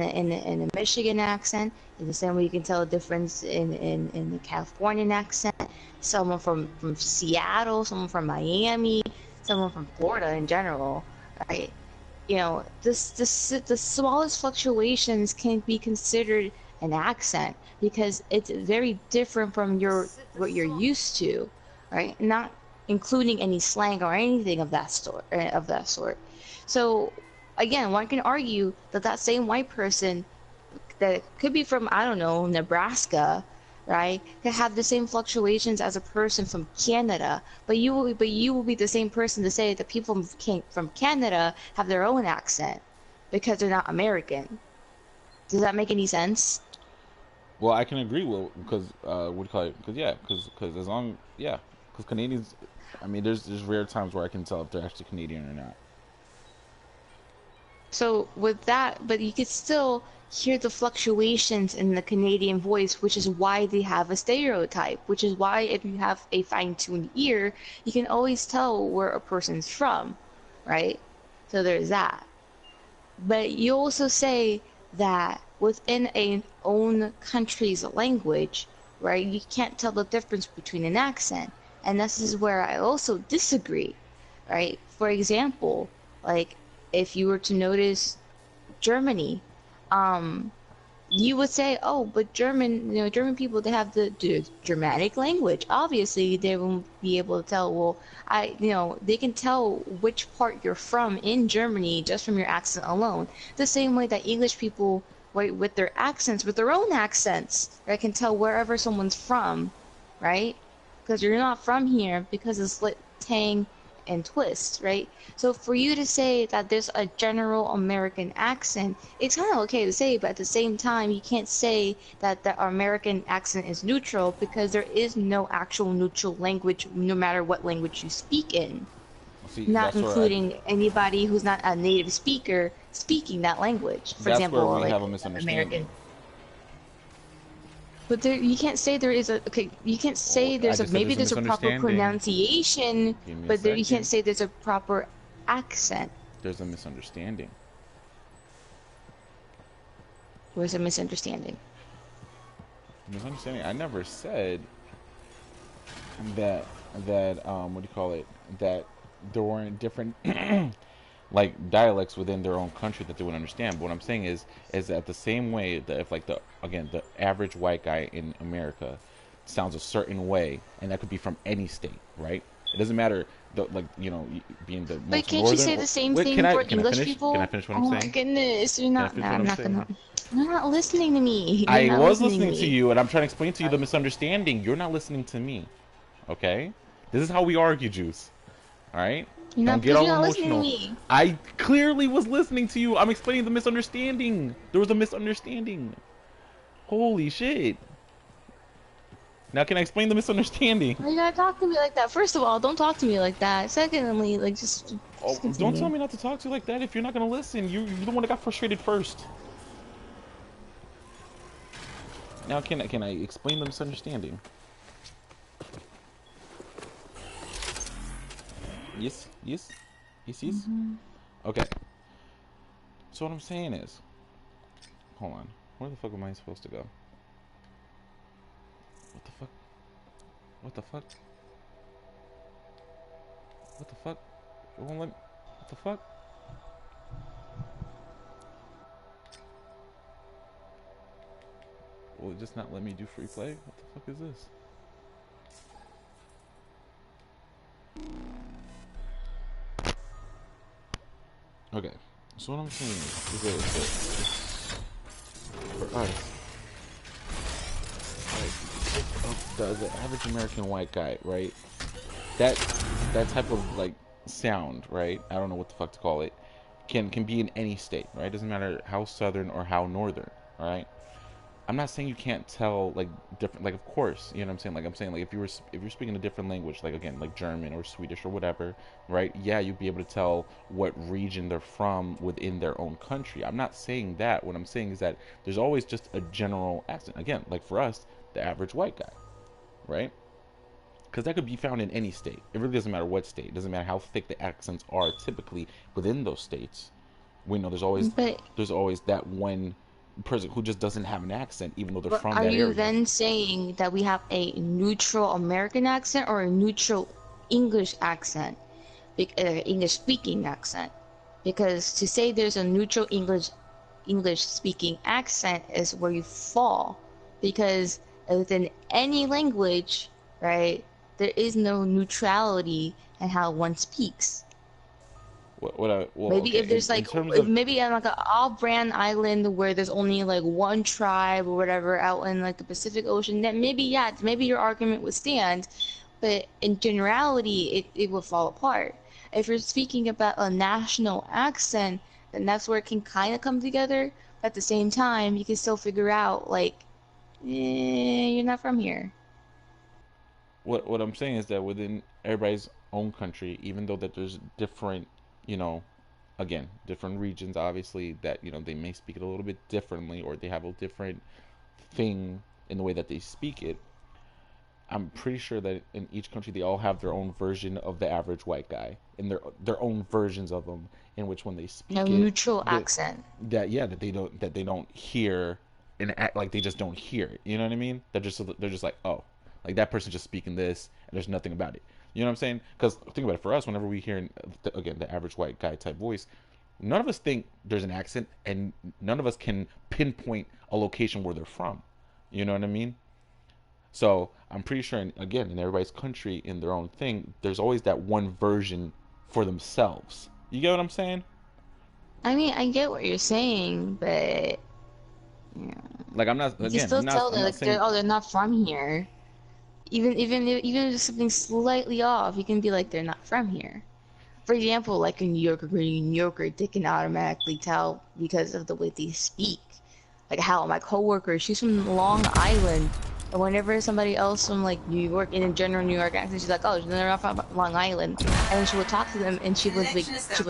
in the Michigan accent, in the same way you can tell a difference in the Californian accent. Someone from Seattle, someone from Miami, someone from Florida in general, right? You know, the smallest fluctuations can be considered an accent because it's very different from what you're used to, right? Not including any slang or anything of that sort. So again, one can argue that that same white person that could be from, I don't know, Nebraska, right, could have the same fluctuations as a person from Canada, but you will be the same person to say that people from Canada have their own accent because they're not American. Does that make any sense? Well, I can agree with because what do you call it? Because yeah, because as long yeah, because Canadians, I mean, there's rare times where I can tell if they're actually Canadian or not. So with that, but you could still hear the fluctuations in the Canadian voice, which is why they have a stereotype, which is why if you have a fine-tuned ear, you can always tell where a person's from, right? So there's that. But you also say that within a own country's language, right, you can't tell the difference between an accent. And this is where I also disagree, right? For example, like if you were to notice Germany, um, you would say, oh, but German people, they have the Germanic language. Obviously, they won't be able to tell, well, they can tell which part you're from in Germany just from your accent alone. The same way that English people, right, with their accents, with their own accents, right, can tell wherever someone's from, right? Because you're not from here because it's lit, tang, and twist, right? So for you to say that there's a general American accent, it's kind of okay to say, but at the same time, you can't say that the American accent is neutral because there is no actual neutral language, no matter what language you speak in, See, not including anybody who's not a native speaker speaking that language. For that's where example, we like have a misunderstanding. American. But there, you can't say there is a, okay, you can't Well, say I there's a, just said maybe there's a there's a proper misunderstanding. pronunciation, Give me a but there, you can't second. say there's a proper accent. There's a misunderstanding. Was a misunderstanding. Misunderstanding. I never said that what do you call it? That there weren't different like dialects within their own country that they would understand. But what I'm saying is that the same way that if like the average white guy in America sounds a certain way, and that could be from any state, right? It doesn't matter being the But most can't you northern. say Or, the same wait, thing for can I English finish? Can I people? finish what I'm Oh my saying? goodness, you're Can I not, finish nah, what I'm I'm not saying? gonna, you're not listening to me. You're I not was listening to listening to me. you, and I'm trying to explain to you the misunderstanding. You're not listening to me. Okay? This is how we argue, Juice. Alright? You're Don't not, get because you're all not listening to emotional. me. I clearly was listening to you. I'm explaining the misunderstanding. There was a misunderstanding. Holy shit. Now, can I explain the misunderstanding? Why you gotta talk to me like that? First of all, don't talk to me like that. Secondly, like, Oh, just don't tell continue. me not to talk to you like that if you're not going to listen. You're the one that got frustrated first. Now, can I explain the misunderstanding? Yes, yes, yes, yes. Mm-hmm. Okay. So what I'm saying is, hold on. Where the fuck am I supposed to go? What the fuck? What the fuck? What the fuck? It won't let me. What the fuck? Will it just not let me do free play? What the fuck is this? Okay. So what I'm saying is this. For us, the average American white guy, right? That that type of like sound, right? I don't know what the fuck to call it. Can be in any state, right? Doesn't matter how southern or how northern, right? I'm not saying you can't tell like different, like of course, you know what I'm saying. Like I'm saying, like if you're speaking a different language, like again, like German or Swedish or whatever, right? Yeah, you'd be able to tell what region they're from within their own country. I'm not saying that. What I'm saying is that there's always just a general accent. Again, like for us, the average white guy, right? Because that could be found in any state. It really doesn't matter what state. It doesn't matter how thick the accents are typically within those states. We know But there's always that one. person who just doesn't have an accent, even though they're But from are that you area. then saying that we have a neutral American accent or a neutral English accent? English speaking accent? Because to say there's a neutral English speaking accent is where you fall. Because within any language, right, there is no neutrality in how one speaks. Well, Maybe okay, if there's in like, terms if of maybe on like an off-brand island where there's only like one tribe or whatever out in like the Pacific Ocean, then maybe, yeah, maybe your argument would stand. But in generality, it would fall apart. If you're speaking about a national accent, then that's where it can kind of come together. But at the same time, you can still figure out like, you're not from here. what I'm saying is that within everybody's own country, even though that there's different, you know, again, different regions, obviously, that, you know, they may speak it a little bit differently, or they have a different thing in the way that they speak it. I'm pretty sure that in each country they all have their own version of the average white guy, and their own versions of them, in which when they A speak it, neutral that accent. that they don't hear and act like they just don't hear it. You know what I mean? They're just like, oh, like that person just speaking this, and there's nothing about it. You know what I'm saying? Because think about it. For us, whenever we hear again the average white guy type voice, none of us think there's an accent, and none of us can pinpoint a location where they're from. You know what I mean? So I'm pretty sure, again, in everybody's country, in their own thing, there's always that one version for themselves. You get what I'm saying? I mean, I get what you're saying, but yeah. Like I'm not, You can again, still tell I'm that not like they're saying. oh they're not from here. Even if it's something slightly off, you can be like they're not from here. For example, like a New Yorker, New Yorker, they can automatically tell because of the way they speak. Like how my coworker, she's from Long Island, and whenever somebody else from like New York, in a general New York accent, she's like, oh, they're not from Long Island, and then she would talk to them, and she would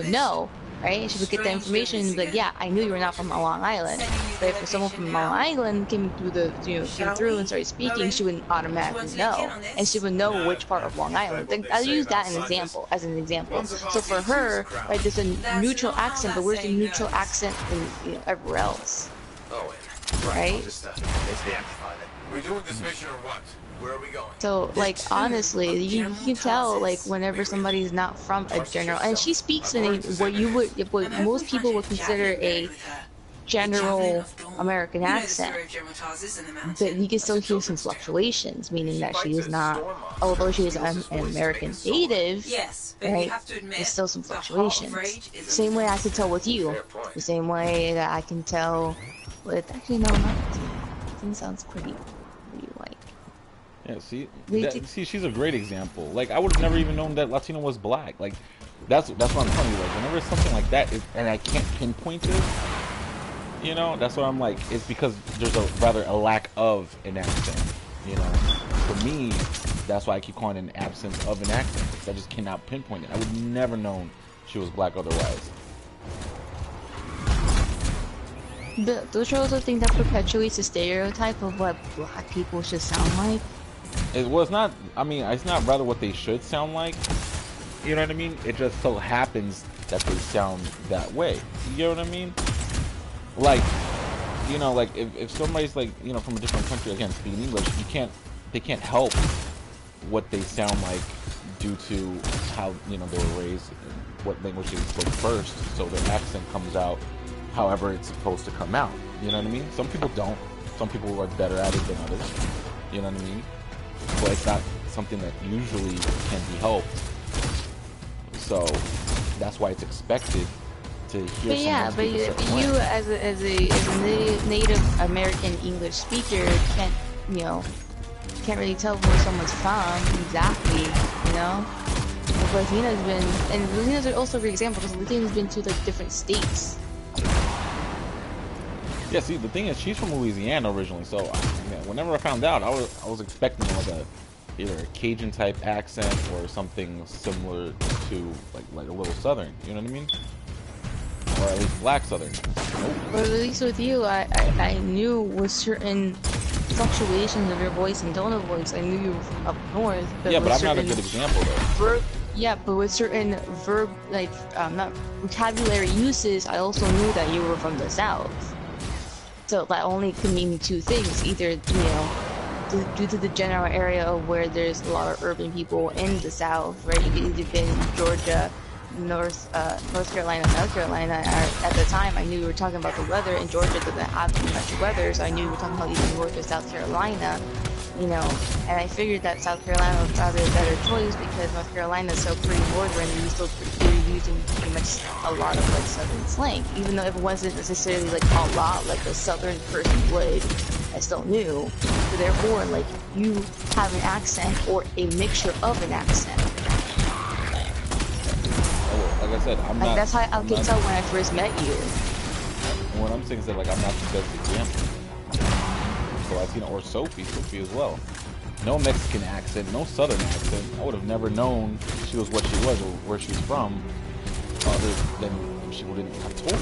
know, right? And she would get the information and be like, yeah, I knew you were not from Long Island. But if someone from Long Island came through came through and started speaking, she wouldn't automatically know, and she would know which part of Long Island. Like, I'll use that as an example. So for her, right, there's a neutral accent, but where's the neutral accent in everywhere else, Oh, right? we doing this mission or what? Where are we going? So, like, honestly, you can tell, like, whenever somebody's not from a general, and she speaks in a, what most people would consider a general American accent, but you can still hear some fluctuations, meaning that she is not, although she is an American native, right, there's still some fluctuations. Same way I can tell with you, the same way that I can tell with, actually, no, not with you. It sounds pretty white. Yeah, They see, she's a great example. Like I would have never even known that Latino was black. Like that's what I'm telling you. Like whenever it's something like that, and I can't pinpoint it, you know, that's what I'm like. It's because there's a lack of an accent. You know, for me, that's why I keep calling it an absence of an accent. Because I just cannot pinpoint it. I would never known she was black otherwise. But don't you also think that perpetuates the stereotype of what black people should sound like? It was not. I mean, it's not rather what they should sound like. You know what I mean? It just so happens that they sound that way. You know what I mean? Like, you know, like if somebody's like, you know, from a different country, again, speaking English, they can't help what they sound like due to how, you know, they were raised, and what language they spoke first, so their accent comes out however it's supposed to come out. You know what I mean? Some people don't. Some people are better at it than others. You know what I mean? But it's not something that usually can be helped. So that's why it's expected to hear But yeah, someone but speak a certain you way. as a native American English speaker can't, you know, can't really tell where someone's from exactly, you know? Like Latina's been, and Latina's are also a great example because Latina's been to like different states. Yeah, see, the thing is, she's from Louisiana originally, so whenever I found out, I was expecting like either a Cajun type accent or something similar to like a little Southern. You know what I mean? Or at least Black Southern. But at least with you, I knew with certain fluctuations of your voice and tone of voice, I knew you were from up north. But Yeah, with but I'm not a certain good example though. yeah, but with certain not vocabulary uses, I also knew that you were from the south. So that only can mean two things. Either, due to the general area of where there's a lot of urban people in the South, right? You could either been in Georgia, North Carolina, South Carolina. At the time, I knew we were talking about the weather, and Georgia doesn't have much weather, so I knew we were talking about either North or South Carolina, and I figured that South Carolina was probably a better choice because North Carolina is so pretty northern, and you're using pretty much a lot of like southern slang, even though it wasn't necessarily like a lot like a southern person would. I still knew, so therefore, like, you have an accent or a mixture of an accent. Like I said, I'm like, not. That's how I could tell when I first met you. And what I'm saying is that, like, I'm not the best example. So Latino or Sophie as well. No Mexican accent, no Southern accent. I would have never known she was what she was or where she was from, other than she wouldn't have told me.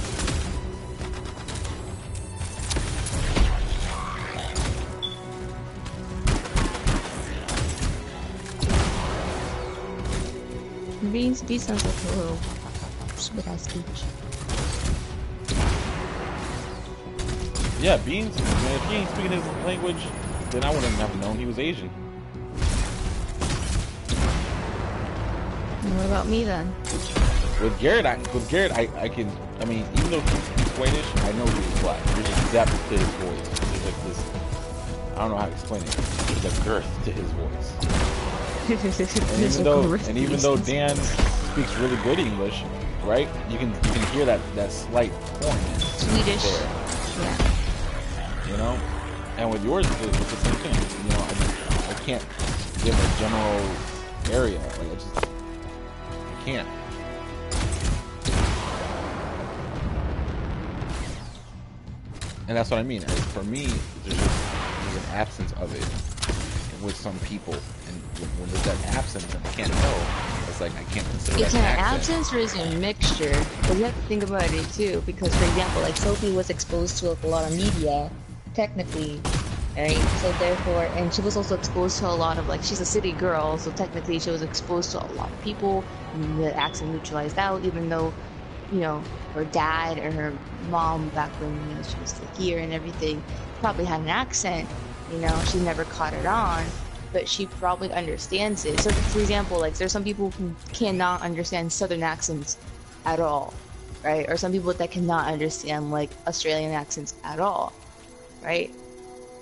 B sounds like a little spit-ass speech. Yeah, Beans, man, if he ain't speaking his language, then I wouldn't have known he was Asian. And what about me then? With Garrett, I mean, even though he's Swedish, I know he's black. There's a depth to his voice. There's like this, I don't know how to explain it. There's a girth to his voice. And even though Dan speaks really good English, right? You can hear that slight point. Swedish. There. Yeah. And with yours, it's the same thing. I can't give a general area. Like I can't. And that's what I mean. For me, there's an absence of it with some people, and when there's that absence and I can't tell, it's like I can't consider that it's an an accent. absence or is it a mixture? But you have to think about it too, because for example, like Sophie was exposed to a lot of media, technically, right? So therefore, and she was also exposed to a lot of, like, she's a city girl, so technically she was exposed to a lot of people, and the accent neutralized out, even though, her dad or her mom back when, she was like here and everything, probably had an accent. She never caught it on, but she probably understands it. So, for example, like, there's some people who cannot understand Southern accents at all, right? Or some people that cannot understand, like, Australian accents at all, right?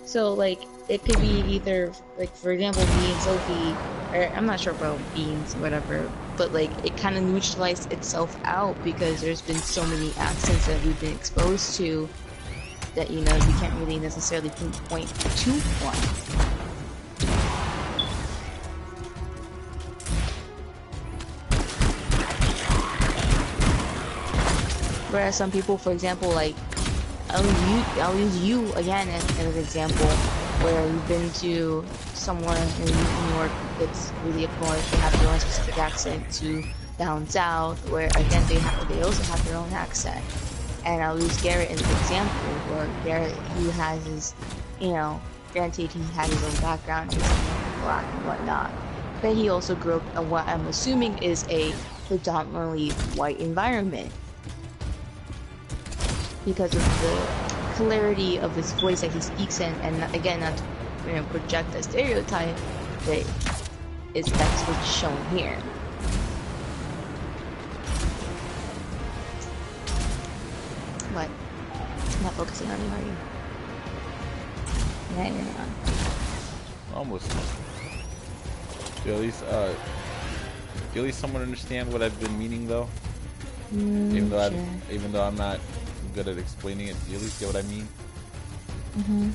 So, like, it could be either, like, for example, me and Sophie, or I'm not sure about Beans, whatever, but, like, it kind of neutralized itself out because there's been so many accents that we've been exposed to that, we can't really necessarily pinpoint to one. Whereas some people, for example, like, I'll use you again as an example, where you've been to somewhere in New York that's really up north, they have their own specific accent, to down south, where again they also have their own accent. And I'll use Garrett as an example, where Garrett, he has his, granted he had his own background, he's black and whatnot, but he also grew up in what I'm assuming is a predominantly white environment, because of the clarity of his voice that he speaks in, and again, not to project a stereotype, but that's what's shown here. What? I'm not focusing on you, are you? Yeah, you're not. Almost. Do at least someone understand what I've been meaning, though? Even though I'm not good at explaining it, do you at least get what I mean? Mm-hmm.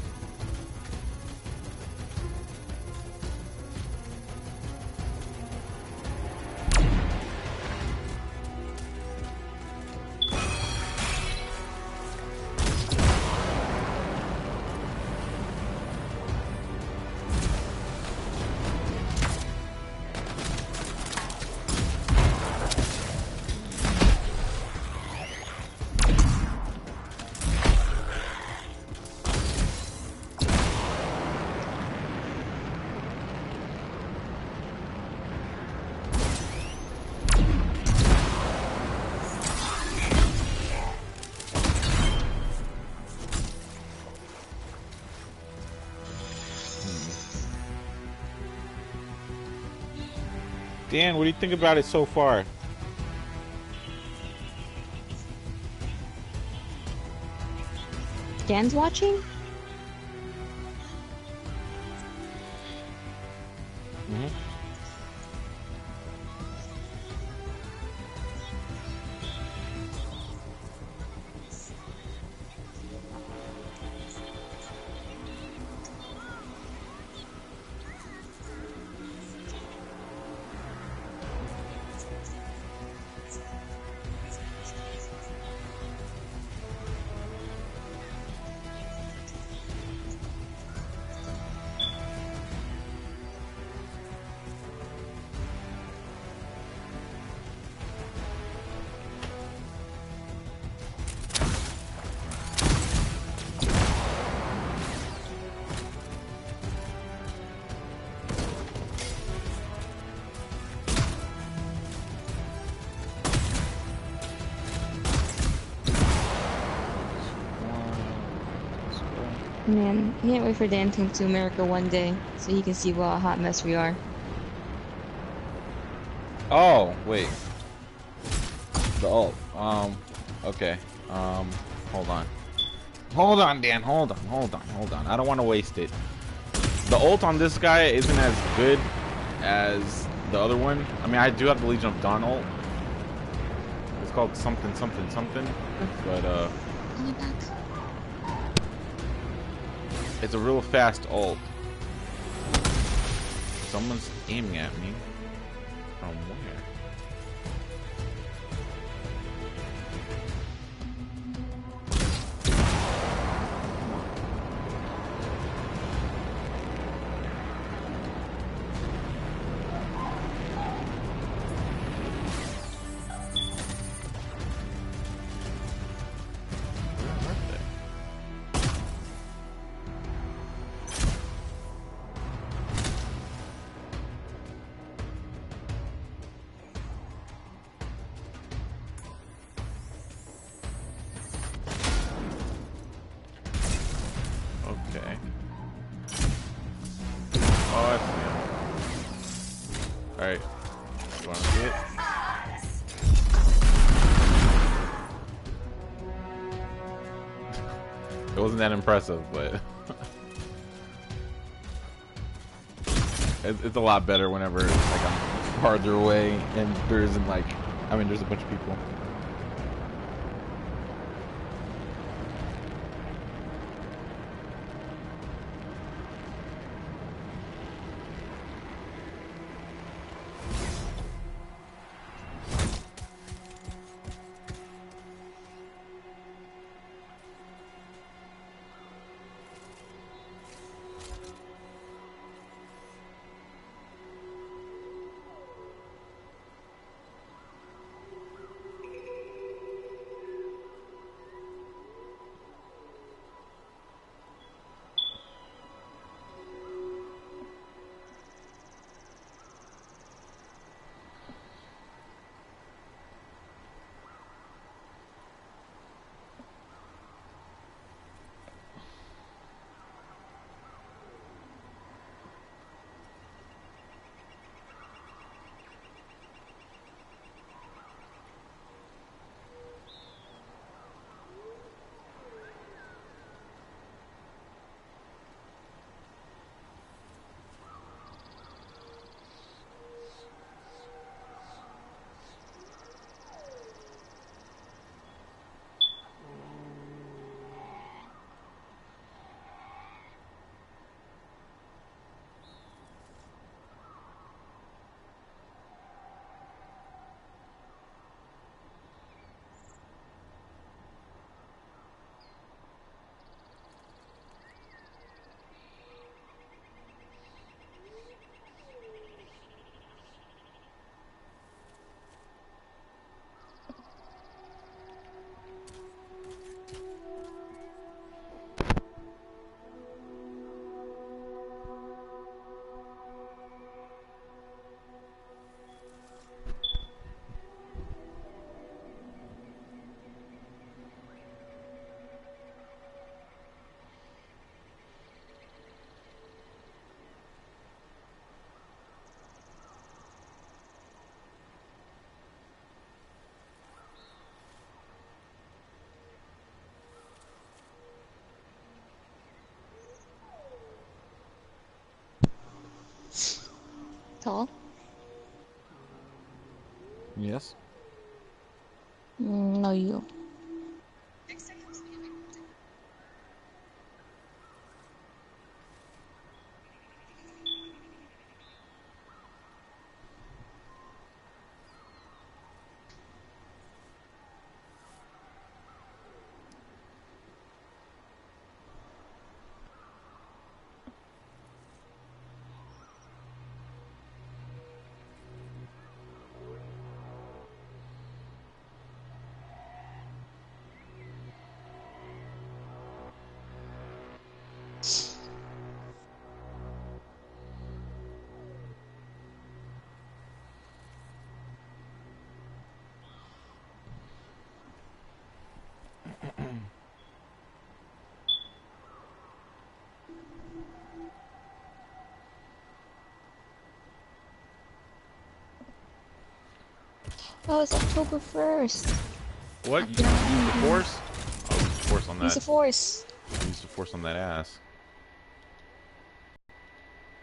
Dan, what do you think about it so far? Dan's watching? Mm-hmm. Man, I can't wait for Dan to come to America one day so he can see what a hot mess we are. Oh, wait. The ult. Okay. Hold on. Hold on, Dan. Hold on. I don't want to waste it. The ult on this guy isn't as good as the other one. I mean, I do have the Legion of Dawn ult. It's called something. But, it's a real fast ult. Someone's aiming at me. From where? Okay. Oh, I see him. Alright. You wanna see it? It wasn't that impressive, but it's a lot better whenever like I'm farther away and there isn't like, I mean, there's a bunch of people. tall? Yes. No, you. Oh, it's October 1st. What? You use the force? Oh, use the force on Use that. the force. Use the force on that ass.